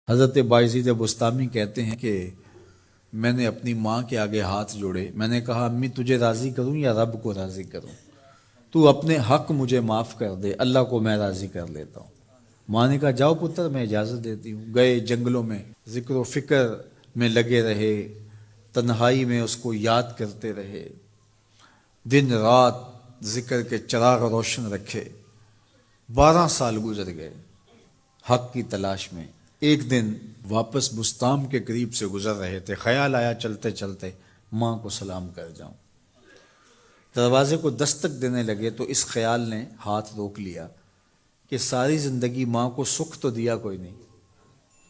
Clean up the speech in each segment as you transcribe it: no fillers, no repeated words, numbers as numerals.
حضرت بایزید بستامی کہتے ہیں کہ میں نے اپنی ماں کے آگے ہاتھ جوڑے، میں نے کہا امی تجھے راضی کروں یا رب کو راضی کروں؟ تو اپنے حق مجھے معاف کر دے، اللہ کو میں راضی کر لیتا ہوں۔ ماں نے کہا جاؤ پتر میں اجازت دیتی ہوں۔ گئے جنگلوں میں ذکر و فکر میں لگے رہے، تنہائی میں اس کو یاد کرتے رہے، دن رات ذکر کے چراغ روشن رکھے۔ 12 سال گزر گئے حق کی تلاش میں۔ ایک دن واپس بستام کے قریب سے گزر رہے تھے، خیال آیا چلتے چلتے ماں کو سلام کر جاؤں۔ دروازے کو دستک دینے لگے تو اس خیال نے ہاتھ روک لیا کہ ساری زندگی ماں کو سکھ تو دیا کوئی نہیں،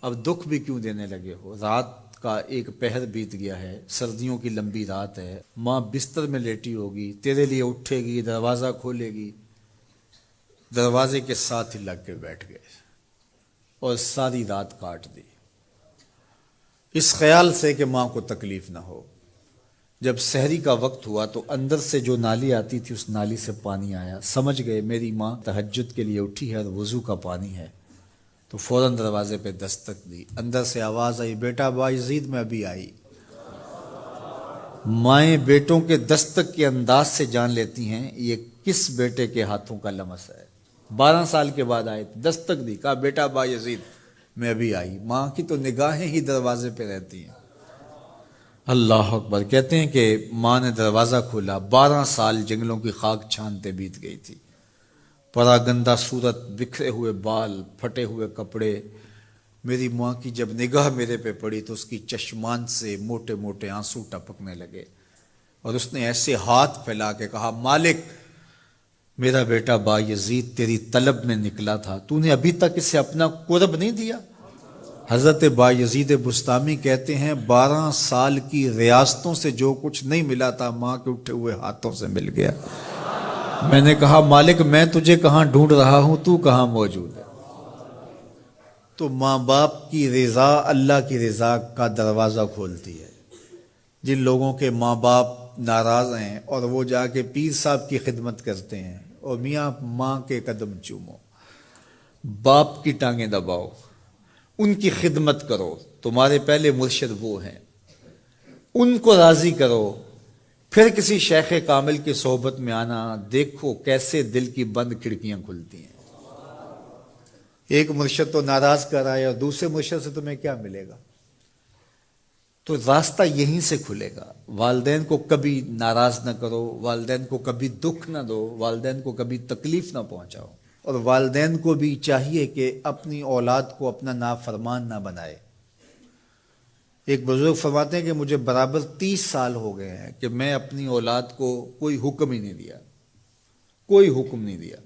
اب دکھ بھی کیوں دینے لگے ہو؟ رات کا ایک پہر بیت گیا ہے، سردیوں کی لمبی رات ہے، ماں بستر میں لیٹی ہوگی، تیرے لیے اٹھے گی، دروازہ کھولے گی۔ دروازے کے ساتھ ہی لگ کے بیٹھ گئے اور ساری رات کاٹ دی، اس خیال سے کہ ماں کو تکلیف نہ ہو۔ جب سحری کا وقت ہوا تو اندر سے جو نالی آتی تھی اس نالی سے پانی آیا، سمجھ گئے میری ماں تہجد کے لیے اٹھی ہے اور وضو کا پانی ہے، تو فوراً دروازے پہ دستک دی۔ اندر سے آواز آئی بیٹا بایزید میں ابھی آئی۔ مائیں بیٹوں کے دستک کے انداز سے جان لیتی ہیں یہ کس بیٹے کے ہاتھوں کا لمس ہے۔ 12 سال کے بعد آئے، دستک دی، کہا بیٹا بایزید میں ابھی آئی۔ ماں کی تو نگاہیں ہی دروازے پہ رہتی ہیں۔ اللہ اکبر۔ کہتے ہیں کہ ماں نے دروازہ کھولا، 12 سال جنگلوں کی خاک چھانتے بیت گئی تھی، پراگندہ صورت، بکھرے ہوئے بال، پھٹے ہوئے کپڑے۔ میری ماں کی جب نگاہ میرے پہ پڑی تو اس کی چشمان سے موٹے موٹے آنسو ٹپکنے لگے، اور اس نے ایسے ہاتھ پھیلا کے کہا مالک میرا بیٹا بایزید تیری طلب میں نکلا تھا، تو نے ابھی تک اسے اپنا قرب نہیں دیا۔ حضرت بایزید بستامی کہتے ہیں 12 سال کی ریاستوں سے جو کچھ نہیں ملا تھا ماں کے اٹھے ہوئے ہاتھوں سے مل گیا۔ میں نے کہا مالک میں تجھے کہاں ڈھونڈ رہا ہوں، تو کہاں موجود ہے؟ تو ماں باپ کی رضا اللہ کی رضا کا دروازہ کھولتی ہے۔ جن لوگوں کے ماں باپ ناراض ہیں اور وہ جا کے پیر صاحب کی خدمت کرتے ہیں، اور میاں ماں کے قدم چومو، باپ کی ٹانگیں دباؤ، ان کی خدمت کرو، تمہارے پہلے مرشد وہ ہیں، ان کو راضی کرو، پھر کسی شیخ کامل کی صحبت میں آنا، دیکھو کیسے دل کی بند کھڑکیاں کھلتی ہیں۔ ایک مرشد تو ناراض کر رہا ہے اور دوسرے مرشد سے تمہیں کیا ملے گا؟ تو راستہ یہیں سے کھلے گا۔ والدین کو کبھی ناراض نہ کرو، والدین کو کبھی دکھ نہ دو، والدین کو کبھی تکلیف نہ پہنچاؤ، اور والدین کو بھی چاہیے کہ اپنی اولاد کو اپنا نافرمان نہ بنائے۔ ایک بزرگ فرماتے ہیں کہ مجھے برابر 30 سال ہو گئے ہیں کہ میں اپنی اولاد کو کوئی حکم ہی نہیں دیا، کوئی حکم نہیں دیا۔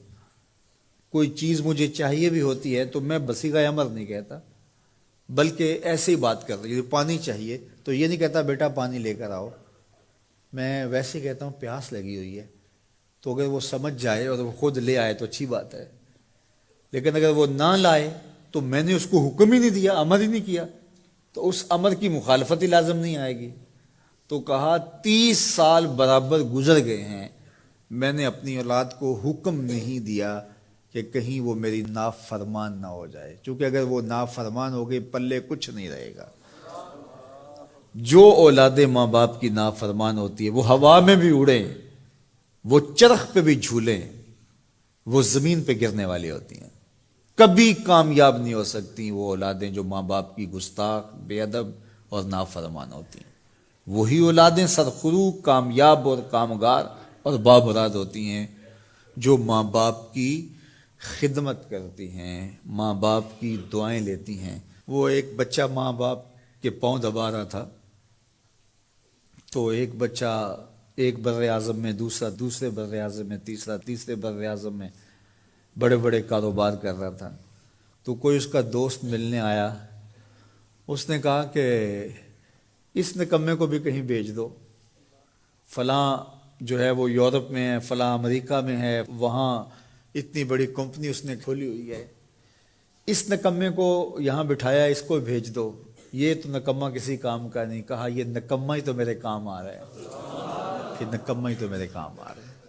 کوئی چیز مجھے چاہیے بھی ہوتی ہے تو میں بصیغہ امر نہیں کہتا، بلکہ ایسے ہی بات کر رہی، پانی چاہیے تو یہ نہیں کہتا بیٹا پانی لے کر آؤ، میں ویسے کہتا ہوں پیاس لگی ہوئی ہے، تو اگر وہ سمجھ جائے اور وہ خود لے آئے تو اچھی بات ہے، لیکن اگر وہ نہ لائے تو میں نے اس کو حکم ہی نہیں دیا، امر ہی نہیں کیا، تو اس امر کی مخالفت ہی لازم نہیں آئے گی۔ تو کہا 30 سال برابر گزر گئے ہیں، میں نے اپنی اولاد کو حکم نہیں دیا کہ کہیں وہ میری نافرمان نہ ہو جائے، چونکہ اگر وہ نافرمان ہو گئی پلے کچھ نہیں رہے گا۔ جو اولادیں ماں باپ کی نافرمان ہوتی ہے وہ ہوا میں بھی اڑیں، وہ چرخ پہ بھی جھولیں، وہ زمین پہ گرنے والی ہوتی ہیں، کبھی کامیاب نہیں ہو سکتی وہ اولادیں جو ماں باپ کی گستاخ، بے ادب اور نافرمان ہوتی ہیں۔ وہی اولادیں سرخرو، کامیاب اور کامگار اور بامراد ہوتی ہیں جو ماں باپ کی خدمت کرتی ہیں، ماں باپ کی دعائیں لیتی ہیں۔ وہ ایک بچہ ماں باپ کے پاؤں دبا رہا تھا، تو ایک بچہ ایک بر اعظم میں، دوسرا دوسرے بر اعظم میں، تیسرا تیسرے بر اعظم میں بڑے بڑے کاروبار کر رہا تھا۔ تو کوئی اس کا دوست ملنے آیا، اس نے کہا کہ اس نکمے کو بھی کہیں بھیج دو، فلاں جو ہے وہ یورپ میں ہے، فلاں امریکہ میں ہے، وہاں اتنی بڑی کمپنی اس نے کھولی ہوئی ہے، اس نکمے کو یہاں بٹھایا، اس کو بھیج دو، یہ تو نکمہ کسی کام کا نہیں۔ کہا یہ نکمہ ہی تو میرے کام آ رہا ہے، کہ نکمہ ہی تو میرے کام آ رہا ہے۔